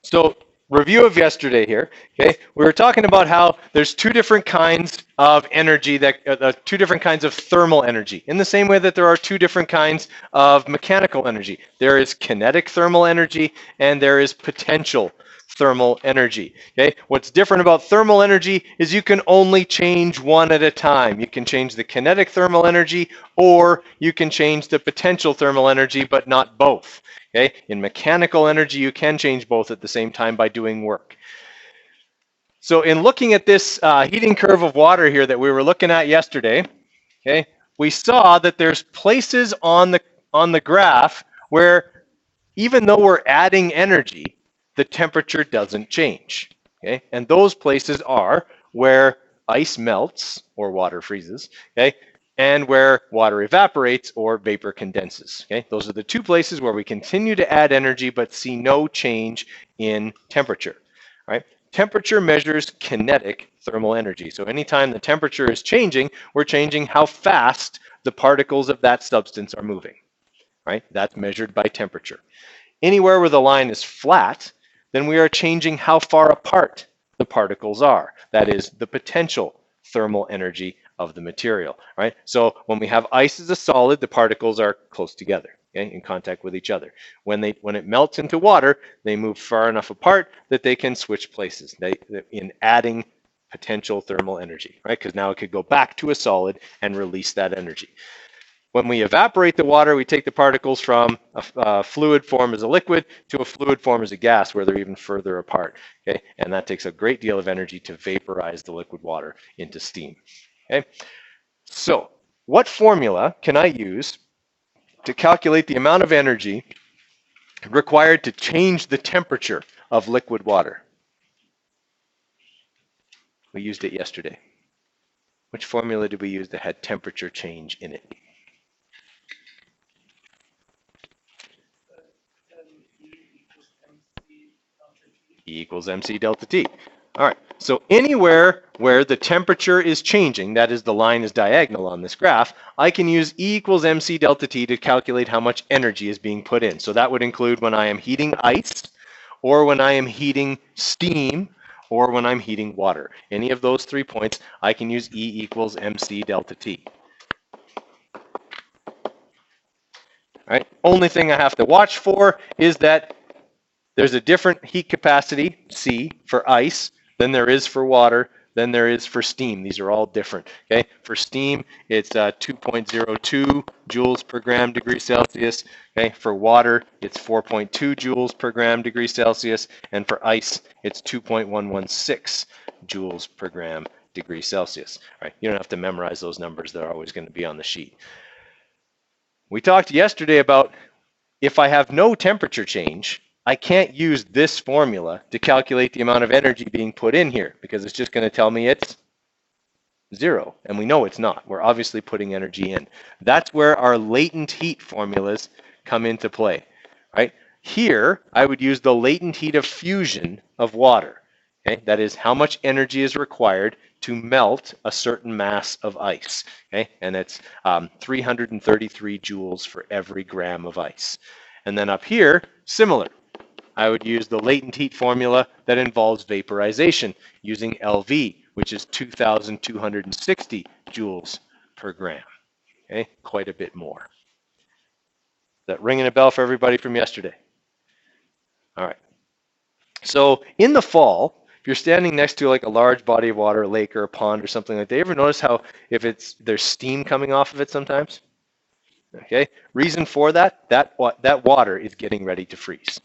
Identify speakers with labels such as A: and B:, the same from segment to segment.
A: So review of yesterday here. Okay, we were talking about how there's two different kinds of energy two different kinds of thermal energy. In the same way that there are two different kinds of mechanical energy. There is kinetic thermal energy and there is potential thermal energy. Okay, what's different about thermal energy is you can only change one at a time. You can change the kinetic thermal energy or you can change the potential thermal energy, but not both. Okay, in mechanical energy, you can change both at the same time by doing work. So in looking at this heating curve of water here that we were looking at yesterday, okay, we saw that there's places on the graph where even though we're adding energy, the temperature doesn't change. Okay, and those places are where ice melts or water freezes, okay, and where water evaporates or vapor condenses. Okay, those are the two places where we continue to add energy but see no change in temperature. Right? Temperature measures kinetic thermal energy. So anytime the temperature is changing, we're changing how fast the particles of that substance are moving. Right? That's measured by temperature. Anywhere where the line is flat, then we are changing how far apart the particles are. That is the potential thermal energy of the material, right? So when we have ice as a solid, the particles are close together, okay, in contact with each other. When it melts into water, they move far enough apart that they can switch places in adding potential thermal energy, right? Because now it could go back to a solid and release that energy. When we evaporate the water, we take the particles from a fluid form as a liquid to a fluid form as a gas where they're even further apart, okay? And that takes a great deal of energy to vaporize the liquid water into steam. Okay, so what formula can I use to calculate the amount of energy required to change the temperature of liquid water? We used it yesterday. Which formula did we use that had temperature change in it? E equals mc delta t. All right, so anywhere where the temperature is changing, that is the line is diagonal on this graph, I can use E equals mc delta t to calculate how much energy is being put in. So that would include when I am heating ice, or when I am heating steam, or when I'm heating water. Any of those 3 points, I can use E equals mc delta t. All right, only thing I have to watch for is that there's a different heat capacity, C, for ice than there is for water, than there is for steam. These are all different. Okay, for steam, it's 2.02 joules per gram degree Celsius. Okay, for water, it's 4.2 joules per gram degree Celsius, and for ice, it's 2.116 joules per gram degree Celsius. All right, you don't have to memorize those numbers; they're always going to be on the sheet. We talked yesterday about if I have no temperature change, I can't use this formula to calculate the amount of energy being put in here because it's just going to tell me it's 0. And we know it's not. We're obviously putting energy in. That's where our latent heat formulas come into play. Right? Here, I would use the latent heat of fusion of water. Okay? That is how much energy is required to melt a certain mass of ice. Okay? And it's 333 joules for every gram of ice. And then up here, similar. I would use the latent heat formula that involves vaporization using LV, which is 2,260 joules per gram. Okay, quite a bit more. Is that ringing a bell for everybody from yesterday? All right. So in the fall, if you're standing next to like a large body of water, a lake or a pond or something like that, you ever notice how if there's steam coming off of it sometimes? Okay, reason for that water is getting ready to freeze.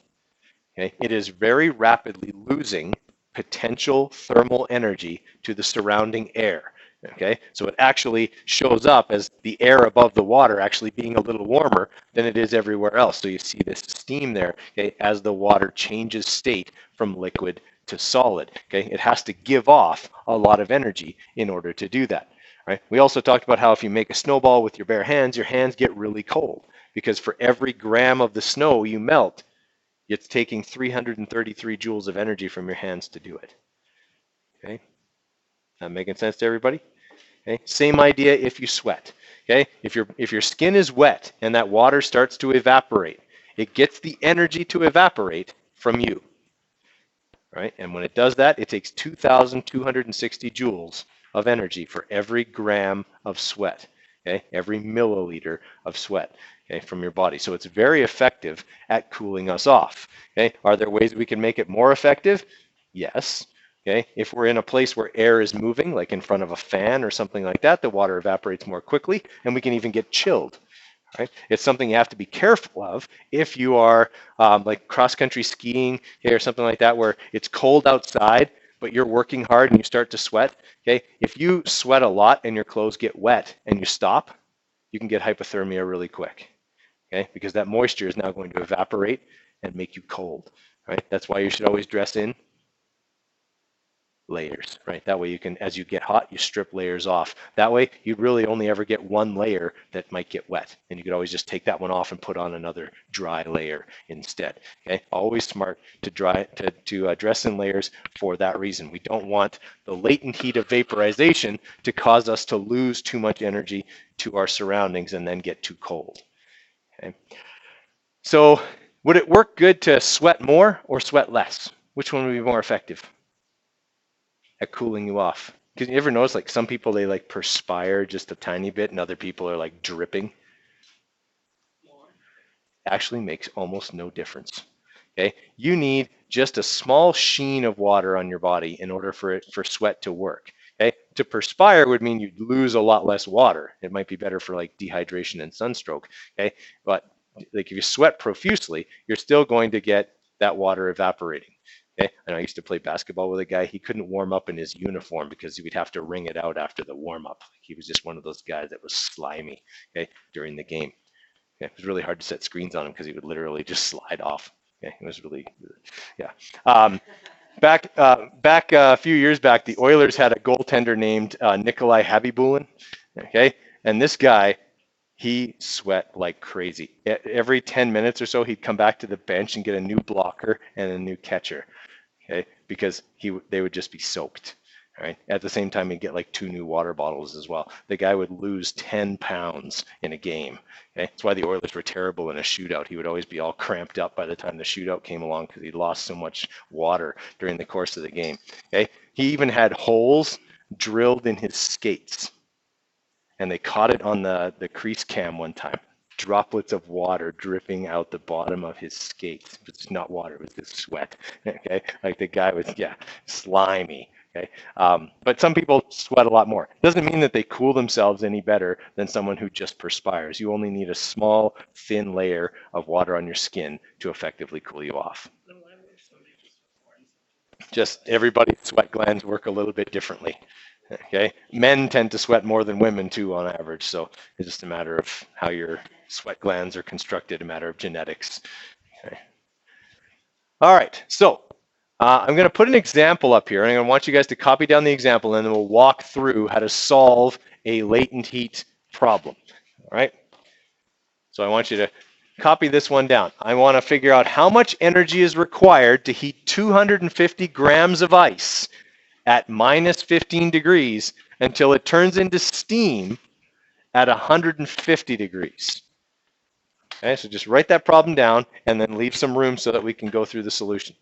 A: Okay? It is very rapidly losing potential thermal energy to the surrounding air. Okay, so it actually shows up as the air above the water actually being a little warmer than it is everywhere else. So you see this steam there, okay, as the water changes state from liquid to solid. Okay, it has to give off a lot of energy in order to do that. Right? We also talked about how if you make a snowball with your bare hands, your hands get really cold because for every gram of the snow you melt, it's taking 333 joules of energy from your hands to do it. Okay, that making sense to everybody? Okay, same idea if you sweat. Okay, if your skin is wet and that water starts to evaporate, it gets the energy to evaporate from you. right? And when it does that, it takes 2,260 joules of energy for every gram of sweat, okay? Every milliliter of sweat, okay, from your body. So it's very effective at cooling us off, okay? Are there ways we can make it more effective? Yes. Okay, if we're in a place where air is moving, like in front of a fan or something like that, the water evaporates more quickly, and we can even get chilled. Right? It's something you have to be careful of if you are like cross-country skiing, okay, or something like that, where it's cold outside, but you're working hard and you start to sweat. Okay, if you sweat a lot and your clothes get wet and you stop, you can get hypothermia really quick. Okay, because that moisture is now going to evaporate and make you cold. Right? That's why you should always dress in layers, right? That way you can, as you get hot, you strip layers off. That way you really only ever get one layer that might get wet, and you could always just take that one off and put on another dry layer instead. Okay, always smart to dress in layers for that reason. We don't want the latent heat of vaporization to cause us to lose too much energy to our surroundings and then get too cold. Okay, so would it work good to sweat more or sweat less? Which one would be more effective at cooling you off? Because you ever notice, like, some people, they like perspire just a tiny bit and other people are like dripping? Actually makes almost no difference. Okay, you need just a small sheen of water on your body in order for sweat to work. Okay, to perspire would mean you'd lose a lot less water. It might be better for like dehydration and sunstroke. Okay, but like if you sweat profusely, you're still going to get that water evaporating. Okay, and I used to play basketball with a guy. He couldn't warm up in his uniform because he would have to wring it out after the warm up. He was just one of those guys that was slimy, okay, during the game. Yeah, it was really hard to set screens on him because he would literally just slide off. Okay, it was really, yeah. Back a few years back, the Oilers had a goaltender named Nikolai Habibulin. Okay, and this guy, he sweat like crazy. Every 10 minutes or so, he'd come back to the bench and get a new blocker and a new catcher. Okay, because they would just be soaked. Right. At the same time, he'd get like 2 new water bottles as well. The guy would lose 10 pounds in a game. Okay? That's why the Oilers were terrible in a shootout. He would always be all cramped up by the time the shootout came along because he lost so much water during the course of the game. Okay? He even had holes drilled in his skates, and they caught it on the crease cam one time. Droplets of water dripping out the bottom of his skates. It's not water, it was just sweat. Okay, like the guy was, yeah, slimy. Okay, but some people sweat a lot more. Doesn't mean that they cool themselves any better than someone who just perspires. You only need a small, thin layer of water on your skin to effectively cool you off. Just everybody's sweat glands work a little bit differently. Okay, men tend to sweat more than women too on average, so it's just a matter of how your sweat glands are constructed, a matter of genetics. Okay. All right, so I'm going to put an example up here, and I want you guys to copy down the example, and then we'll walk through how to solve a latent heat problem. All right, so I want you to copy this one down. I want to figure out how much energy is required to heat 250 grams of ice at minus 15 degrees until it turns into steam at 150 degrees. Okay, so just write that problem down and then leave some room so that we can go through the solution.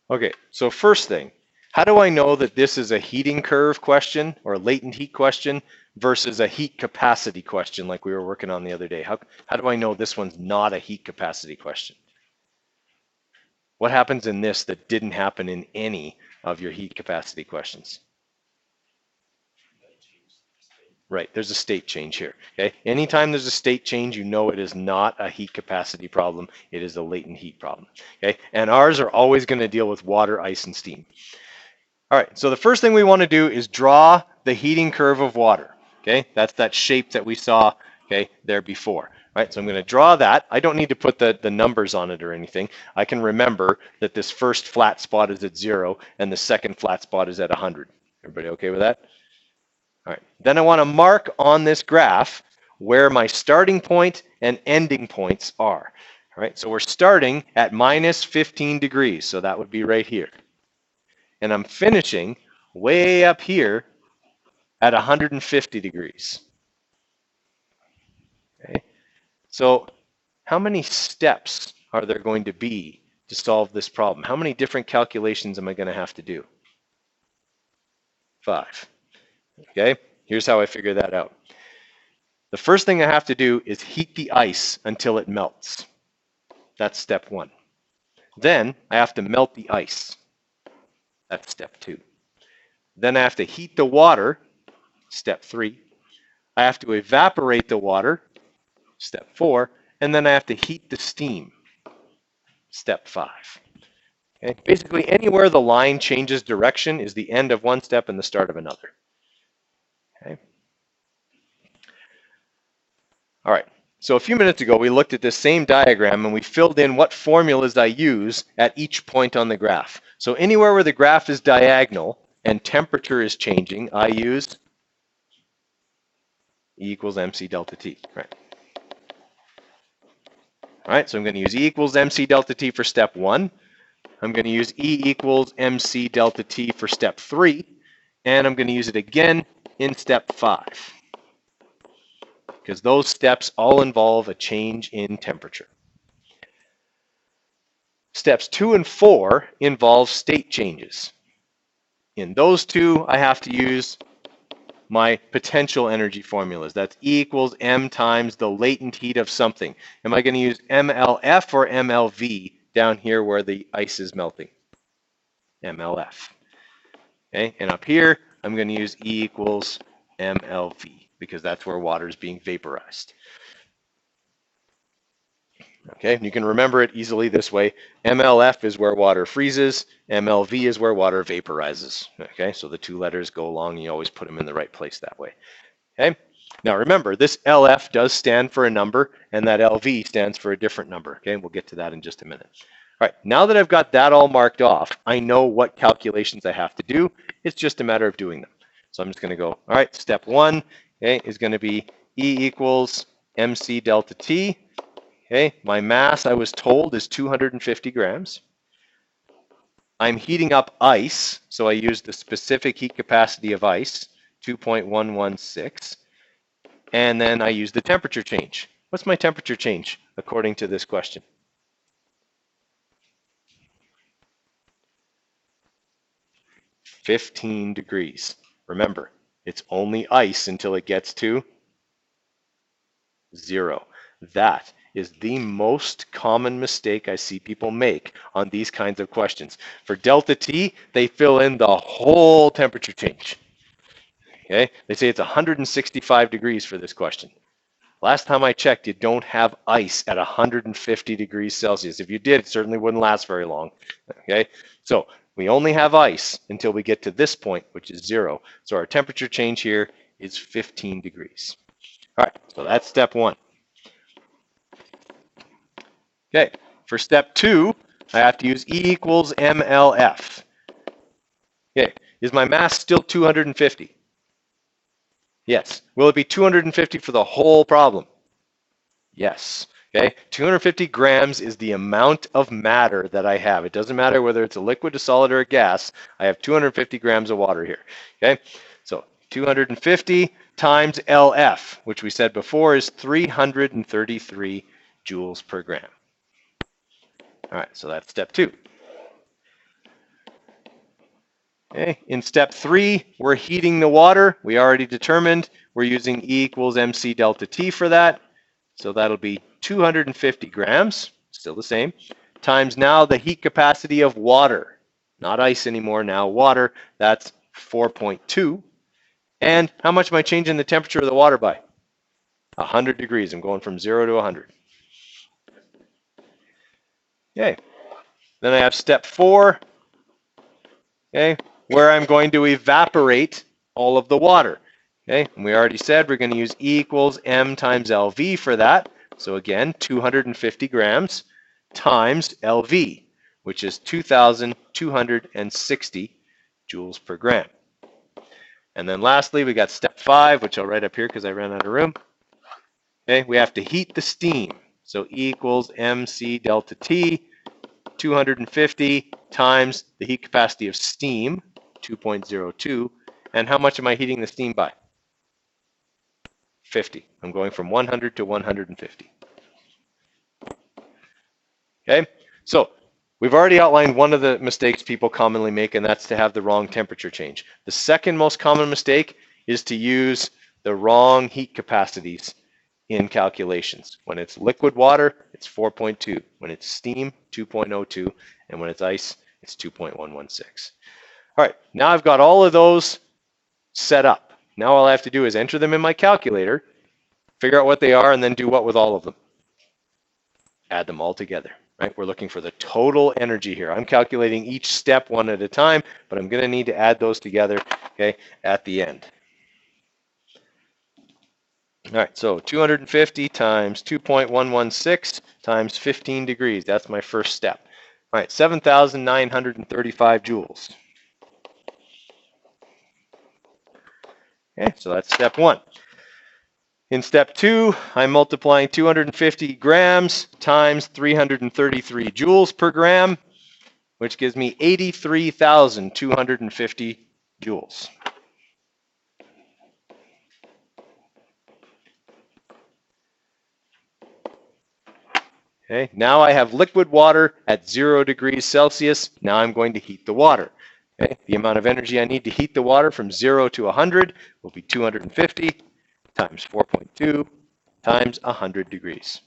A: Okay, so first thing, how do I know that this is a heating curve question or a latent heat question versus a heat capacity question like we were working on the other day? How do I know this one's not a heat capacity question? What happens in this that didn't happen in any of your heat capacity questions? Right, there's a state change here. Okay, anytime there's a state change, you know it is not a heat capacity problem. It is a latent heat problem. Okay, and ours are always going to deal with water, ice, and steam. All right, so the first thing we want to do is draw the heating curve of water. Okay, that's that shape that we saw, okay, there before. All right, so I'm going to draw that. I don't need to put the numbers on it or anything. I can remember that this first flat spot is at 0 and the second flat spot is at 100. Everybody okay with that? All right, then I want to mark on this graph where my starting point and ending points are. All right, so we're starting at minus 15 degrees, so that would be right here. And I'm finishing way up here at 150 degrees. So how many steps are there going to be to solve this problem? How many different calculations am I going to have to do? 5. Okay, here's how I figure that out. The first thing I have to do is heat the ice until it melts. That's step 1. Then I have to melt the ice. That's step 2. Then I have to heat the water, step 3. I have to evaporate the water, step 4. And then I have to heat the steam, step 5. Okay? Basically, anywhere the line changes direction is the end of one step and the start of another. Okay? All right. So a few minutes ago, we looked at this same diagram and we filled in what formulas I use at each point on the graph. So anywhere where the graph is diagonal and temperature is changing, I use E equals MC delta T. Right. All right, so I'm going to use E equals MC delta T for step 1. I'm going to use E equals MC delta T for step 3. And I'm going to use it again in step 5. Because those steps all involve a change in temperature. Steps 2 and 4 involve state changes. In those two, I have to use my potential energy formulas. That's E equals M times the latent heat of something. Am I going to use MLF or MLV down here where the ice is melting? MLF. Okay, and up here, I'm going to use E equals MLV because that's where water is being vaporized. Okay, you can remember it easily this way. MLF is where water freezes. MLV is where water vaporizes. Okay, so the two letters go along and you always put them in the right place that way. Okay, now remember, this LF does stand for a number and that LV stands for a different number. Okay, we'll get to that in just a minute. All right, now that I've got that all marked off, I know what calculations I have to do. It's just a matter of doing them. So I'm just going to go, all right, step 1, okay, is going to be E equals MC delta T. Okay, my mass, I was told, is 250 grams. I'm heating up ice, so I use the specific heat capacity of ice, 2.116. And then I use the temperature change. What's my temperature change according to this question? "15 degrees. Remember, it's only ice until it gets to 0. That is the most common mistake I see people make on these kinds of questions. For delta T, they fill in the whole temperature change. Okay, they say it's 165 degrees for this question. Last time I checked, you don't have ice at 150 degrees Celsius. If you did, it certainly wouldn't last very long. Okay, so we only have ice until we get to this point, which is 0. So our temperature change here is 15 degrees. All right, so that's step 1. Okay, for step 2, I have to use E equals MLF. Okay, is my mass still 250? Yes. Will it be 250 for the whole problem? Yes. Okay, 250 grams is the amount of matter that I have. It doesn't matter whether it's a liquid, a solid, or a gas. I have 250 grams of water here. Okay, so 250 times LF, which we said before is 333 joules per gram. All right, so that's step 2. Okay, in step 3, we're heating the water. We already determined we're using E equals MC delta T for that. So that'll be 250 grams, still the same, times now the heat capacity of water. Not ice anymore, now water. That's 4.2. And how much am I changing the temperature of the water by? 100 degrees. I'm going from 0 to 100. Okay. Then I have step 4, okay, where I'm going to evaporate all of the water. Okay, and we already said we're going to use E equals M times LV for that. So again, 250 grams times LV, which is 2,260 joules per gram. And then lastly, we got step 5, which I'll write up here because I ran out of room. Okay, we have to heat the steam. So E equals MC delta T, 250 times the heat capacity of steam, 2.02. And how much am I heating the steam by? 50. I'm going from 100 to 150. Okay, so we've already outlined one of the mistakes people commonly make, and that's to have the wrong temperature change. The second most common mistake is to use the wrong heat capacities in calculations. When it's liquid water, it's 4.2. When it's steam, 2.02. And when it's ice, it's 2.116. All right, now I've got all of those set up. Now all I have to do is enter them in my calculator, figure out what they are, and then do what with all of them? Add them all together. Right? We're looking for the total energy here. I'm calculating each step one at a time, but I'm going to need to add those together, okay, at the end. All right, so 250 times 2.116 times 15 degrees. That's my first step. All right, 7,935 joules. Okay, so that's step one. In step two, I'm multiplying 250 grams times 333 joules per gram, which gives me 83,250 joules. Okay, now I have liquid water at 0 degrees Celsius. Now I'm going to heat the water. Okay, the amount of energy I need to heat the water from 0 to 100 will be 250 times 4.2 times 100 degrees.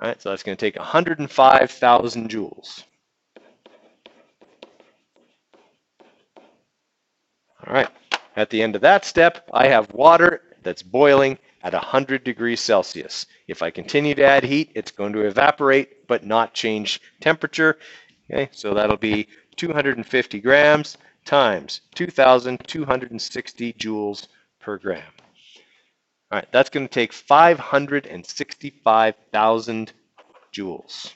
A: All right, so that's going to take 105,000 joules. All right, at the end of that step, I have water that's boiling at 100 degrees Celsius. If I continue to add heat, it's going to evaporate but not change temperature. Okay, so that'll be 250 grams times 2,260 joules per gram. All right, that's going to take 565,000 joules.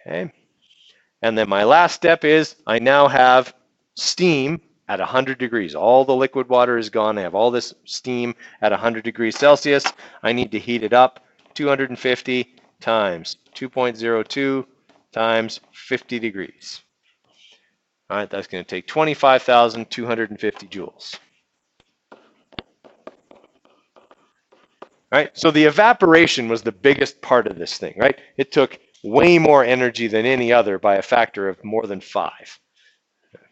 A: Okay, and then my last step is I now have steam at 100 degrees. All the liquid water is gone. I have all this steam at 100 degrees Celsius. I need to heat it up 250 times 2.02 times 50 degrees. All right, that's going to take 25,250 joules. All right, so the evaporation was the biggest part of this thing, right? It took way more energy than any other by a factor of more than 5.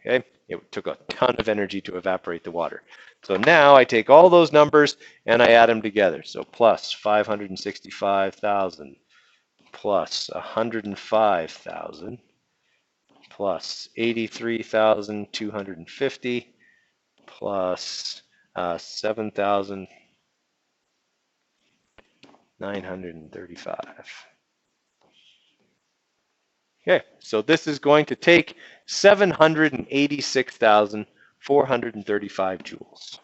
A: Okay, it took a ton of energy to evaporate the water. So now I take all those numbers and I add them together. So plus 565,000 plus 105,000 plus 83,250 plus 7,935. Okay, so this is going to take 786,435 joules.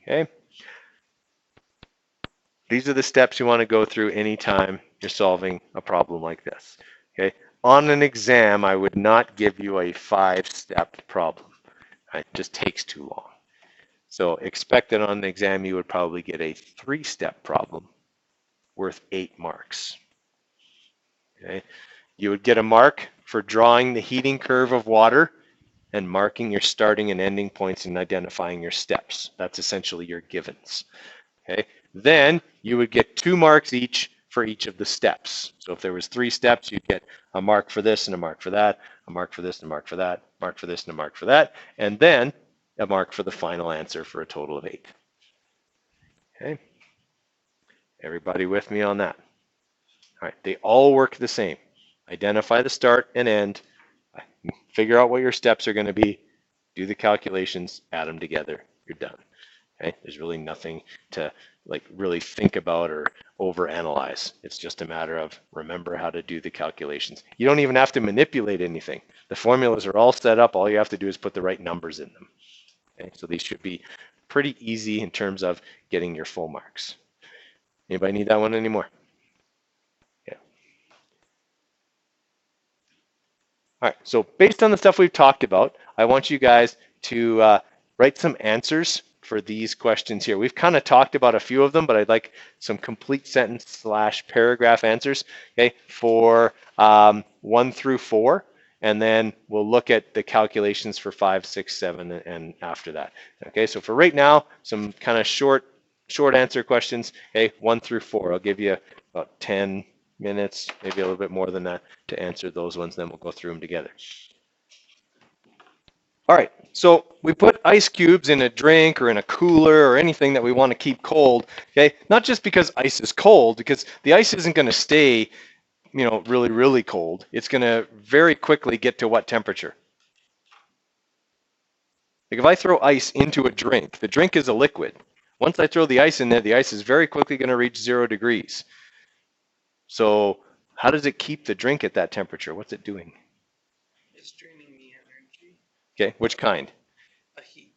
A: Okay. These are the steps you want to go through anytime you're solving a problem like this. Okay. On an exam, I would not give you a 5-step problem. It just takes too long. So expect that on the exam you would probably get a 3-step problem worth 8 marks. Okay. You would get a mark for drawing the heating curve of water and marking your starting and ending points and identifying your steps. That's essentially your givens. Okay. Then you would get 2 marks each for each of the steps. So if there was 3 steps, you'd get a mark for this and a mark for that, a mark for this and a mark for that, mark for this and a mark for that, and then a mark for the final answer for a total of 8. Okay. Everybody with me on that? All right. They all work the same. Identify the start and end, figure out what your steps are going to be, do the calculations, add them together, you're done. Okay? There's really nothing to really think about or overanalyze. It's just a matter of remember how to do the calculations. You don't even have to manipulate anything. The formulas are all set up. All you have to do is put the right numbers in them. Okay? So these should be pretty easy in terms of getting your full marks. Anybody need that one anymore? Yeah. All right, so based on the stuff we've talked about, I want you guys to write some answers for these questions here. We've kind of talked about a few of them, but I'd like some complete sentence / paragraph answers, okay, for 1 through 4, and then we'll look at the calculations for 5, 6, 7, and after that. Okay, so for right now, some kind of short answer questions. Okay, 1 through 4. I'll give you about 10 minutes, maybe a little bit more than that, to answer those ones. Then we'll go through them together. All right, so we put ice cubes in a drink or in a cooler or anything that we want to keep cold. Okay, not just because ice is cold, because the ice isn't going to stay, really, really cold. It's going to very quickly get to what temperature? Like if I throw ice into a drink, the drink is a liquid. Once I throw the ice in there, the ice is very quickly going to reach 0 degrees. So how does it keep the drink at that temperature? What's it doing?
B: It's draining the energy.
A: Okay, which kind?
B: A heat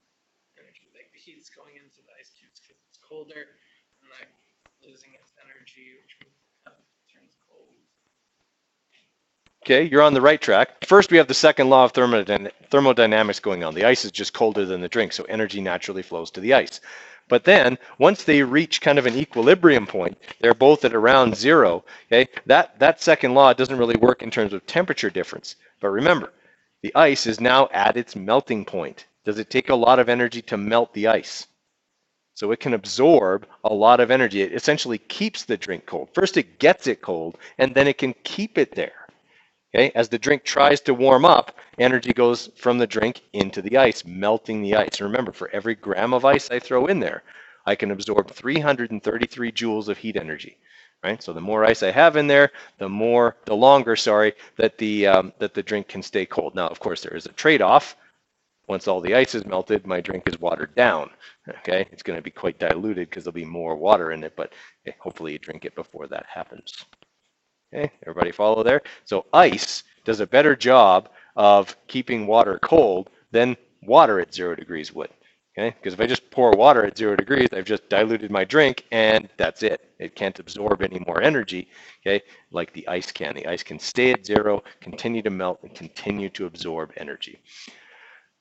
B: energy. Like the heat's going into the ice cubes because it's colder and like losing its energy, which means it turns cold.
A: Okay, you're on the right track. First, we have the second law of thermodynamics going on. The ice is just colder than the drink, so energy naturally flows to the ice. But then, once they reach kind of an equilibrium point, they're both at around 0. Okay, that second law doesn't really work in terms of temperature difference. But remember, the ice is now at its melting point. Does it take a lot of energy to melt the ice? So it can absorb a lot of energy. It essentially keeps the drink cold. First, it gets it cold, and then it can keep it there. Okay, as the drink tries to warm up, energy goes from the drink into the ice, melting the ice. And remember, for every gram of ice I throw in there, I can absorb 333 joules of heat energy. Right? So the more ice I have in there, the longer, that the drink can stay cold. Now, of course, there is a trade-off. Once all the ice is melted, my drink is watered down. Okay, it's going to be quite diluted because there'll be more water in it, but hopefully you drink it before that happens. Okay, everybody follow there? So ice does a better job of keeping water cold than water at 0 degrees would. Okay, because if I just pour water at 0 degrees, I've just diluted my drink and that's it. It can't absorb any more energy, okay, like the ice can. The ice can stay at 0, continue to melt, and continue to absorb energy.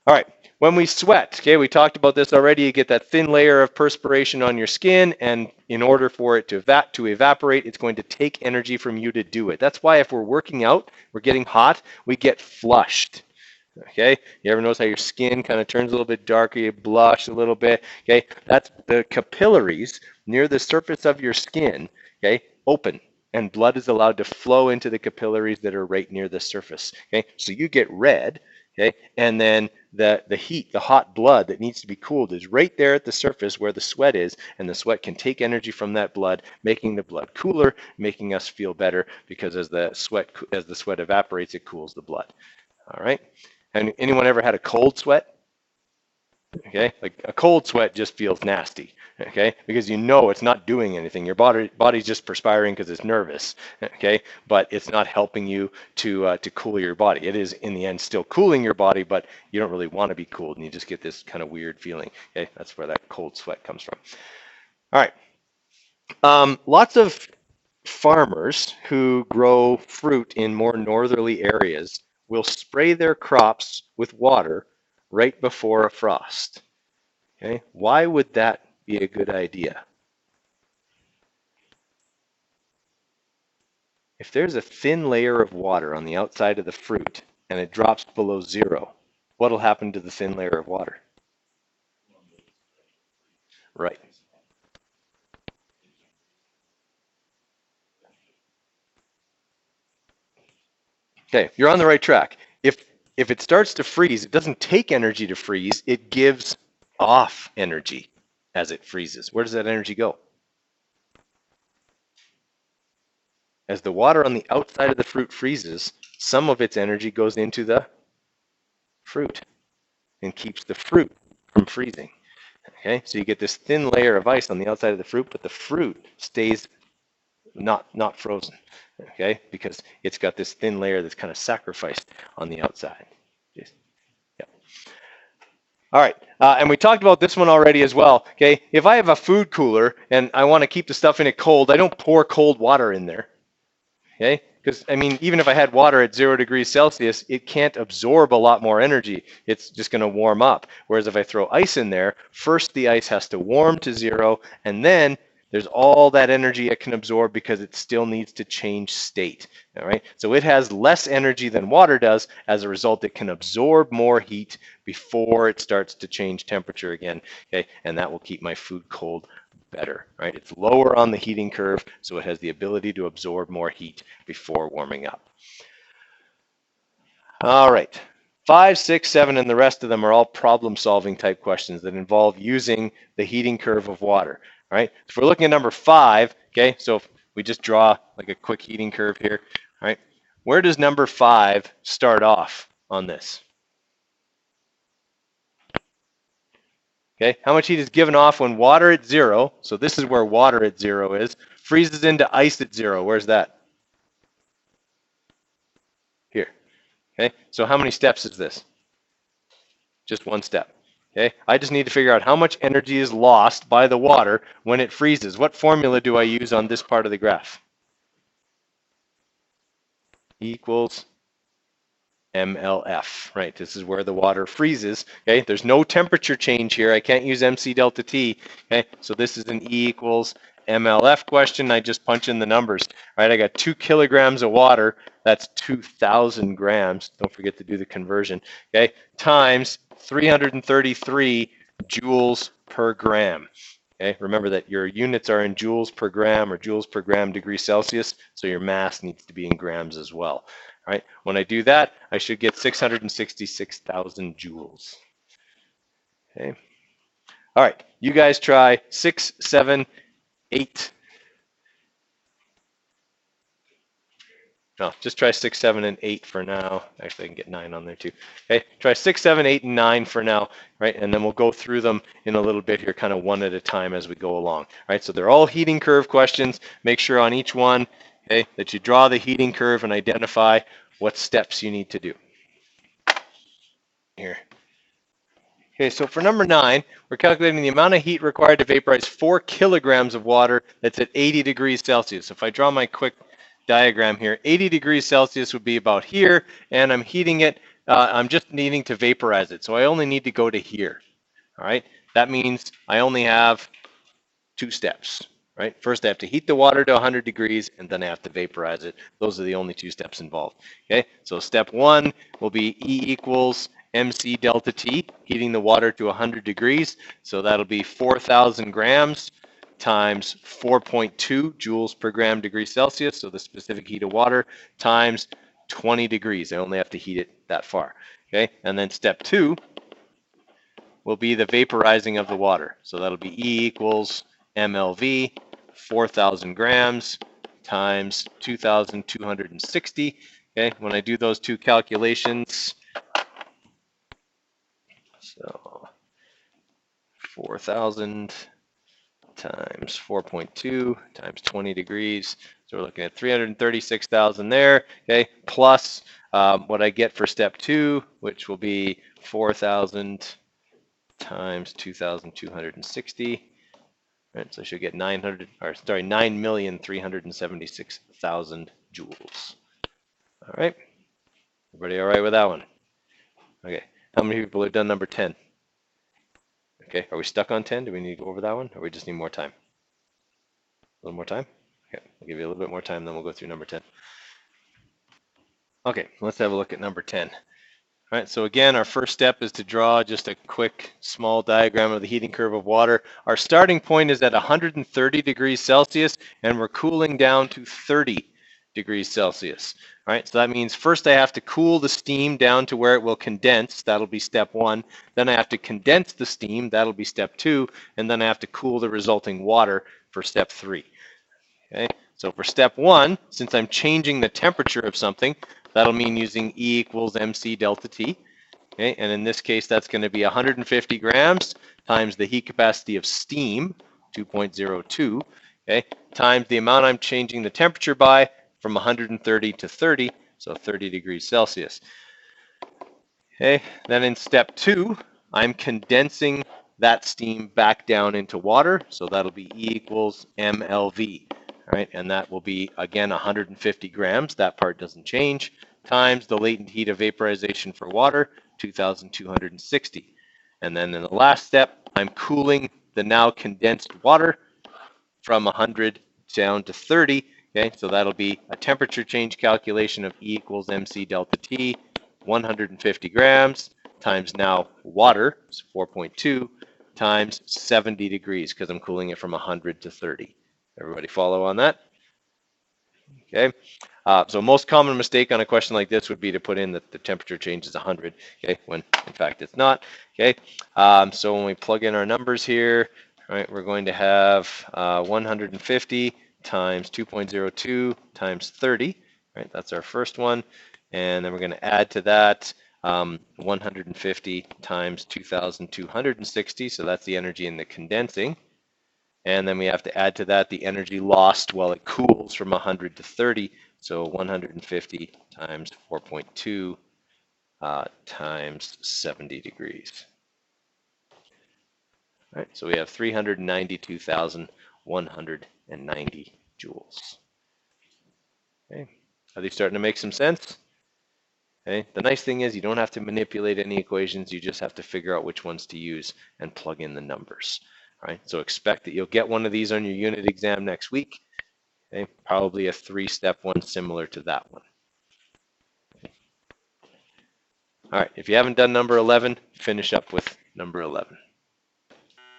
A: All right, when we sweat, okay, we talked about this already, you get that thin layer of perspiration on your skin, and in order for it to evaporate, it's going to take energy from you to do it. That's why if we're working out, we're getting hot, we get flushed. Okay, you ever notice how your skin kind of turns a little bit darker, you blush a little bit, okay? That's the capillaries near the surface of your skin, okay, open, and blood is allowed to flow into the capillaries that are right near the surface, okay? So you get red, okay, and then the heat, the hot blood that needs to be cooled is right there at the surface where the sweat is, and the sweat can take energy from that blood, making the blood cooler, making us feel better, because as the sweat evaporates, it cools the blood. All right, and anyone ever had a cold sweat? Okay, like a cold sweat just feels nasty, okay, because it's not doing anything. Your body's just perspiring because it's nervous, okay, but it's not helping you to cool your body. It is in the end still cooling your body, but you don't really want to be cooled, and you just get this kind of weird feeling. Okay, that's where that cold sweat comes from. All right, lots of farmers who grow fruit in more northerly areas will spray their crops with water right before a frost. Okay, why would that be a good idea? If there's a thin layer of water on the outside of the fruit and it drops below 0, what'll happen to the thin layer of water? Right. Okay, you're on the right track. If it starts to freeze, it doesn't take energy to freeze, it gives off energy as it freezes. Where does that energy go? As the water on the outside of the fruit freezes, some of its energy goes into the fruit and keeps the fruit from freezing. Okay, so you get this thin layer of ice on the outside of the fruit, but the fruit stays not frozen. Okay, because it's got this thin layer that's kind of sacrificed on the outside. Just, yeah. All right, and we talked about this one already as well. Okay, if I have a food cooler and I want to keep the stuff in it cold, I don't pour cold water in there. Okay, because I mean, even if I had water at 0 degrees Celsius, it can't absorb a lot more energy. It's just going to warm up. Whereas if I throw ice in there, first the ice has to warm to 0, and then There's all that energy it can absorb because it still needs to change state. All right, so it has less energy than water does. As a result, it can absorb more heat before it starts to change temperature again. Okay, and that will keep my food cold better. Right, it's lower on the heating curve, so it has the ability to absorb more heat before warming up. All right. 5, 6, 7, and the rest of them are all problem-solving type questions that involve using the heating curve of water. All right. So if we're looking at number 5, okay, so if we just draw like a quick heating curve here, all right, where does number 5 start off on this? Okay, how much heat is given off when water at 0, so this is where water at 0 is, freezes into ice at 0. Where's that? Here. Okay, so how many steps is this? Just one step. Okay, I just need to figure out how much energy is lost by the water when it freezes. What formula do I use on this part of the graph? E equals MLF, right? This is where the water freezes. Okay, there's no temperature change here. I can't use MC delta T. Okay, so this is an E equals MLF question. I just punch in the numbers. Right, I got 2 kilograms of water. That's 2,000 grams. Don't forget to do the conversion. Okay, times 333 joules per gram. Okay, remember that your units are in joules per gram or joules per gram degree Celsius, so your mass needs to be in grams as well. All right, when I do that, I should get 666,000 joules. Okay. All right, you guys try 6, 7, 8. No, just try 6, 7, and 8 for now. Actually, I can get 9 on there too. Okay, try 6, 7, 8, and 9 for now, right? And then we'll go through them in a little bit here, kind of one at a time as we go along. All right, so they're all heating curve questions. Make sure on each one, okay, that you draw the heating curve and identify what steps you need to do. Here. Okay, so for number 9, we're calculating the amount of heat required to vaporize 4 kilograms of water that's at 80 degrees Celsius. If I draw my quick diagram here, 80 degrees Celsius would be about here, and I'm heating it, I'm just needing to vaporize it. So I only need to go to here, all right? That means I only have 2 steps, right? First I have to heat the water to 100 degrees, and then I have to vaporize it. Those are the only 2 steps involved, okay? So step 1 will be E equals MC delta T, heating the water to 100 degrees. So that'll be 4,000 grams times 4.2 joules per gram degree Celsius, so the specific heat of water, times 20 degrees. I only have to heat it that far. Okay, and then step 2 will be the vaporizing of the water. So that'll be E equals MLV, 4,000 grams times 2,260. Okay, when I do those 2 calculations, so 4,000 times 4.2 times 20 degrees. So we're looking at 336,000 there, okay, plus what I get for step 2, which will be 4,000 times 2,260. Right, so I should get 9,376,000 joules. All right, everybody all right with that one? Okay, how many people have done number 10? Okay, are we stuck on 10? Do we need to go over that one, or we just need more time? A little more time? Okay, I'll give you a little bit more time, then we'll go through number 10. Okay, let's have a look at number 10. All right, so again, our first step is to draw just a quick small diagram of the heating curve of water. Our starting point is at 130 degrees Celsius, and we're cooling down to 30 degrees Celsius. All right, so that means first I have to cool the steam down to where it will condense. That'll be step 1. Then I have to condense the steam. That'll be step 2. And then I have to cool the resulting water for step 3. Okay, so for step 1, since I'm changing the temperature of something, that'll mean using E equals MC delta T. Okay, and in this case, that's going to be 150 grams times the heat capacity of steam, 2.02, okay, times the amount I'm changing the temperature by from 130 to 30, so 30 degrees Celsius. Okay, then in step 2, I'm condensing that steam back down into water, so that'll be E equals MLV. All right, and that will be, again, 150 grams, that part doesn't change, times the latent heat of vaporization for water, 2,260. And then in the last step, I'm cooling the now condensed water from 100 down to 30. Okay, so that'll be a temperature change calculation of E equals mc delta T, 150 grams times now water, so 4.2, times 70 degrees, because I'm cooling it from 100 to 30. Everybody follow on that? Okay. So most common mistake on a question like this would be to put in that the temperature change is 100, okay, when in fact it's not, okay. So when we plug in our numbers here, right, we're going to have 150 times 2.02 times 30, right, that's our first one, and then we're going to add to that 150 times 2,260, so that's the energy in the condensing. And then we have to add to that the energy lost while it cools from 100 to 30. So 150 times 4.2 times 70 degrees. All right, so we have 392,190 joules. Okay, are these starting to make some sense? Okay, the nice thing is you don't have to manipulate any equations. You just have to figure out which ones to use and plug in the numbers. All right, so expect that you'll get one of these on your unit exam next week. Okay, probably a 3-step one similar to that one. All right, if you haven't done number 11, finish up with number 11.